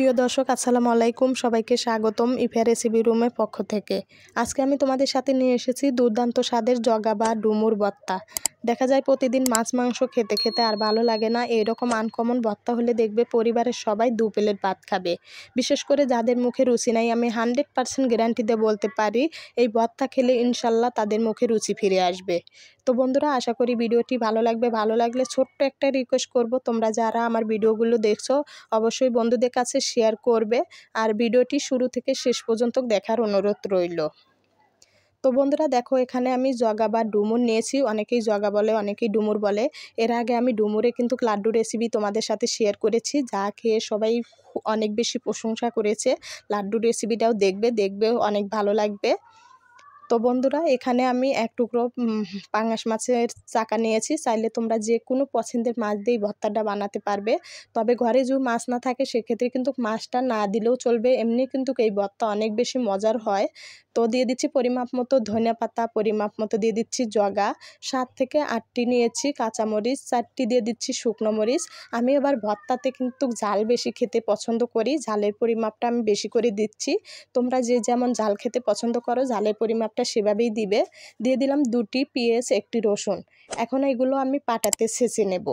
প্রিয় দর্শক আসসালামু আলাইকুম, সবাইকে স্বাগতম ইফা রেসিপি রুমের পক্ষ থেকে। আজকে আমি তোমাদের সাথে নিয়ে এসেছি দুর্দান্ত স্বাদের জগা বা ডুমুর ভর্তা। দেখা যায় প্রতিদিন মাছ মাংস খেতে খেতে আর ভালো লাগে না, এইরকম আনকমন ভর্তা হলে দেখবে পরিবারের সবাই 2 প্লেট ভাত খাবে। বিশেষ করে যাদের মুখে রুচি নাই, আমি 100% গ্যারান্টি দিয়ে বলতে পারি এই ভর্তা খেলে ইনশাল্লাহ তাদের মুখে রুচি ফিরে আসবে। তো বন্ধুরা, আশা করি ভিডিওটি ভালো লাগবে। ভালো লাগলে ছোট্ট একটা রিকোয়েস্ট করব, তোমরা যারা আমার ভিডিওগুলো দেখছো অবশ্যই বন্ধুদের কাছে শেয়ার করবে আর ভিডিওটি শুরু থেকে শেষ পর্যন্ত দেখার অনুরোধ রইল। তো বন্ধুরা দেখো, এখানে আমি জগা বা ডুমুর নিয়েছি। অনেকেই জগা বলে, অনেকেই ডুমুর বলে। এর আগে আমি ডুমুরে কিন্তু লাড্ডু রেসিপি তোমাদের সাথে শেয়ার করেছি, যা খেয়ে সবাই অনেক বেশি প্রশংসা করেছে। লাড্ডু রেসিপিটাও দেখবে অনেক ভালো লাগবে। তো বন্ধুরা, এখানে আমি এক টুকরো পাঙাশ মাছের চাকা নিয়েছি। চাইলে তোমরা যে কোনো পছন্দের মাছ দিয়ে ভর্তাটা বানাতে পারবে। তবে ঘরে যদি মাছ না থাকে সেক্ষেত্রে কিন্তু মাছটা না দিলেও চলবে, এমনি কিন্তু এই ভর্তা অনেক বেশি মজার হয়। তো দিয়ে দিচ্ছি পরিমাপ মতো ধনিয়া পাতা, পরিমাপ মতো দিয়ে দিচ্ছি জগা, 7 থেকে 8টি নিয়েছি কাঁচামরিচ, 4টি দিয়ে দিচ্ছি শুকনো মরিচ। আমি এবার ভর্তাতে কিন্তু ঝাল বেশি খেতে পছন্দ করি, ঝালের পরিমাপটা আমি বেশি করে দিচ্ছি। তোমরা যে যেমন ঝাল খেতে পছন্দ করো ঝালের পরিমাপটা সেভাবেই দিবে। দিয়ে দিলাম 2টি পেঁয়াজ, 1টি রসুন। এখন এগুলো আমি পাটাতে ছেঁচে নেব।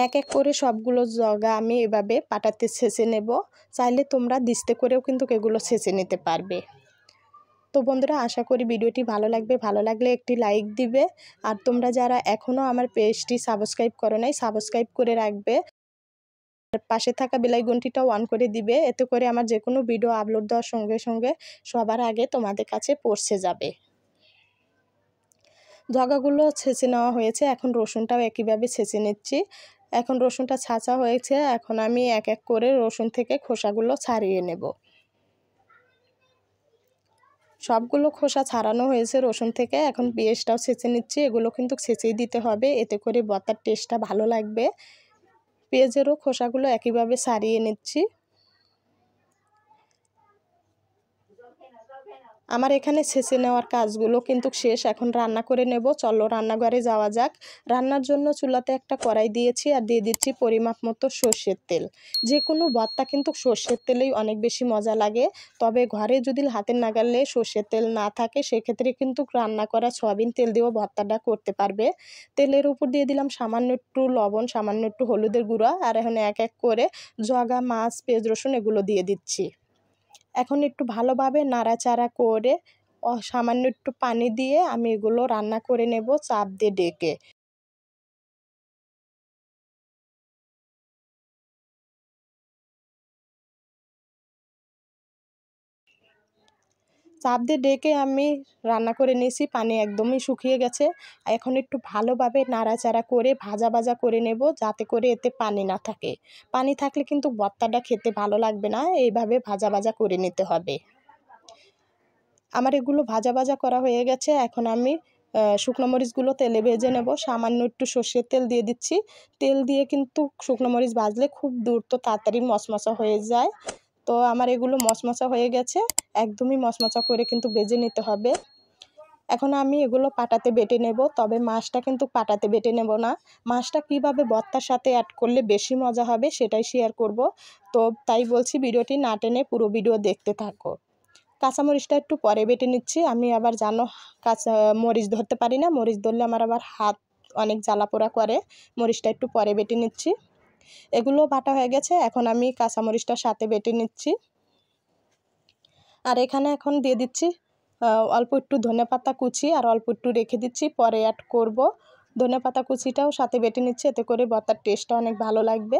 এক এক করে সবগুলো জগা আমি এভাবে পাটাতে ছেঁচে নেব। চাইলে তোমরা দিস্তে করেও কিন্তু এগুলো ছেঁচে নিতে পারবে। তো বন্ধুরা, আশা করি ভিডিওটি ভালো লাগবে। ভালো লাগলে একটি লাইক দিবে। আর তোমরা যারা এখনও আমার পেজটি সাবস্ক্রাইব করো নাই, সাবস্ক্রাইব করে রাখবে। পাশে থাকা বেল আইকনটিটাও অন করে দিবে, এতে করে আমার যে কোনো ভিডিও আপলোড দেওয়ার সঙ্গে সঙ্গে সবার আগে তোমাদের কাছে পৌঁছে যাবে। জগাগুলো ছেঁচে নেওয়া হয়েছে, এখন রসুনটাও একইভাবে ছেঁচে নিচ্ছি। এখন রসুনটা ছাঁচা হয়েছে, এখন আমি এক এক করে রসুন থেকে খোসাগুলো ছাড়িয়ে নেব। সবগুলো খোসা ছাড়ানো হয়েছে রসুন থেকে, এখন পেঁয়াজটাও ছেঁচে নিচ্ছি। এগুলো কিন্তু ছেঁচেই দিতে হবে, এতে করে ভর্তার টেস্টটা ভালো লাগবে। পেঁয়াজেরও খোসাগুলো একইভাবে ছাড়িয়ে নিচ্ছি। আমার এখানে ছেঁচে নেওয়ার কাজগুলো কিন্তু শেষ, এখন রান্না করে নেব। চলো রান্নাঘরে যাওয়া যাক। রান্নার জন্য চুলাতে একটা কড়াই দিয়েছি আর দিয়ে দিচ্ছি পরিমাপ মতো সর্ষের তেল। যে কোনো ভর্তা কিন্তু সর্ষের তেলেই অনেক বেশি মজা লাগে। তবে ঘরে যদি হাতের নাগালে সর্ষের তেল না থাকে সেক্ষেত্রে কিন্তু রান্না করা সয়াবিন তেল দিয়েও ভর্তাটা করতে পারবে। তেলের উপর দিয়ে দিলাম সামান্য একটু লবণ, সামান্য একটু হলুদের গুঁড়া, আর এখন এক এক করে জগা মাছ, পেঁয়াজ, রসুন এগুলো দিয়ে দিচ্ছি। এখন একটু ভালোভাবে নাড়াচাড়া করে সামান্য একটু পানি দিয়ে আমি এগুলো রান্না করে নেব চাপ দিয়ে ডেকে। চাপ দিয়ে ডেকে আমি রান্না করে নিয়েছি, পানি একদমই শুকিয়ে গেছে। এখন একটু ভালোভাবে নাড়াচাড়া করে ভাজা ভাজা করে নেব, যাতে করে এতে পানি না থাকে। পানি থাকলে কিন্তু ভর্তাটা খেতে ভালো লাগবে না, এইভাবে ভাজা ভাজা করে নিতে হবে। আমার এগুলো ভাজা ভাজা করা হয়ে গেছে, এখন আমি শুকনো মরিচগুলো তেলে ভেজে নেব। সামান্য একটু সর্ষের তেল দিয়ে দিচ্ছি। তেল দিয়ে কিন্তু শুকনো মরিচ ভাজলে খুব দ্রুত তাড়াতাড়ি মচমচা হয়ে যায়। তো আমার এগুলো মচমচা হয়ে গেছে, একদমই মচমচা করে কিন্তু ভেজে নিতে হবে। এখন আমি এগুলো পাটাতে বেটে নেব, তবে মাছটা কিন্তু পাটাতে বেটে নেব না। মাছটা কিভাবে ভর্তার সাথে অ্যাড করলে বেশি মজা হবে সেটাই শেয়ার করব। তো তাই বলছি ভিডিওটি না টেনে পুরো ভিডিও দেখতে থাকো। কাঁচামরিচটা একটু পরে বেটে নিচ্ছি। আমি আবার জানো কাঁচা মরিচ ধরতে পারি না, মরিচ ধরলে আমার আবার হাত অনেক জ্বালা পোড়া করে। মরিচটা একটু পরে বেটে নিচ্ছি। এগুলো বাটা হয়ে গেছে, এখন আমি কাঁচামরিচটার সাথে বেটে নিচ্ছি। আর এখানে এখন দিয়ে দিচ্ছি অল্প একটু ধনেপাতা কুচি, আর অল্প একটু রেখে দিচ্ছি, পরে অ্যাড করব। ধনেপাতা কুচিটাও সাথে বেটে নিচ্ছি, এতে করে ভর্তার টেস্টটা অনেক ভালো লাগবে।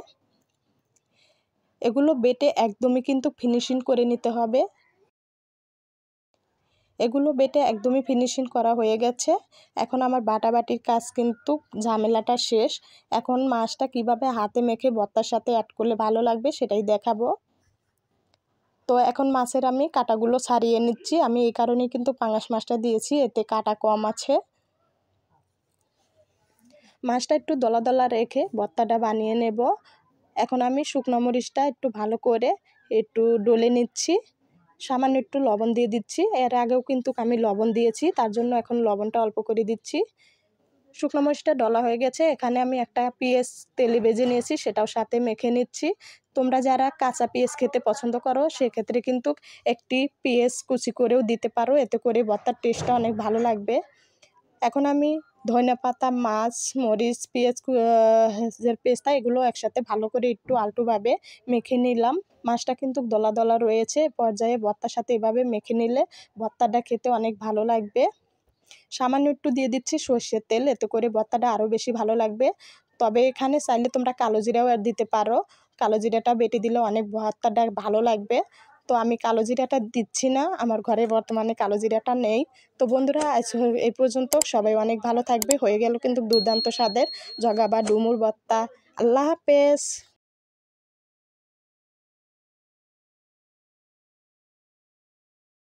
এগুলো বেটে একদমই কিন্তু ফিনিশিং করে নিতে হবে। এগুলো বেটে একদমই ফিনিশিং করা হয়ে গেছে। এখন আমার বাটাবাটির কাজ কিন্তু ঝামেলাটা শেষ। এখন মাছটা কিভাবে হাতে মেখে ভর্তার সাথে অ্যাড করলে ভালো লাগবে সেটাই দেখাবো। তো এখন মাছের আমি কাঁটাগুলো ছাড়িয়ে নিচ্ছি। আমি এই কারণেই কিন্তু পাঙাশ মাছটা দিয়েছি, এতে কাঁটা কম আছে। মাছটা একটু দলা দলা রেখে ভর্তাটা বানিয়ে নেব। এখন আমি শুকনো মরিচটা একটু ভালো করে একটু ডলে নিচ্ছি। সামান্য একটু লবণ দিয়ে দিচ্ছি। এর আগেও কিন্তু আমি লবণ দিয়েছি, তার জন্য এখন লবণটা অল্প করে দিচ্ছি। শুকনো মরিচটা ডলা হয়ে গেছে। এখানে আমি একটা পেঁয়াজ তেলে ভেজে নিয়েছি, সেটাও সাথে মেখে নিচ্ছি। তোমরা যারা কাঁচা পেঁয়াজ খেতে পছন্দ করো সেক্ষেত্রে কিন্তু একটি পেঁয়াজ কুচি করেও দিতে পারো, এতে করে ভর্তার টেস্টটা অনেক ভালো লাগবে। এখন আমি ধনেপাতা, মাছ, মরিচ, পেঁয়াজ যে পেস্তা এগুলো একসাথে ভালো করে একটু আলটুভাবে মেখে নিলাম। মাছটা কিন্তু দলা দলা রয়েছে, পর্যায়ে ভর্তার সাথে এভাবে মেখে নিলে ভর্তাটা খেতে অনেক ভালো লাগবে। সামান্য একটু দিয়ে দিচ্ছি সর্ষের তেল, এতে করে ভর্তাটা আরও বেশি ভালো লাগবে। তবে এখানে চাইলে তোমরা কালো জিরাও দিতে পারো, কালো জিরাটা বেটে দিলে অনেক ভর্তাটা ভালো লাগবে। তো আমি কালো জিরাটা দিচ্ছি না, আমার ঘরে বর্তমানে কালো জিরাটা নেই। তো বন্ধুরা আজ এই পর্যন্ত, সবাই অনেক ভালো থাকবে। হয়ে গেল কিন্তু দুর্দান্ত স্বাদের জগা বা ডুমুর ভর্তা। আল্লাহ হাফেজ।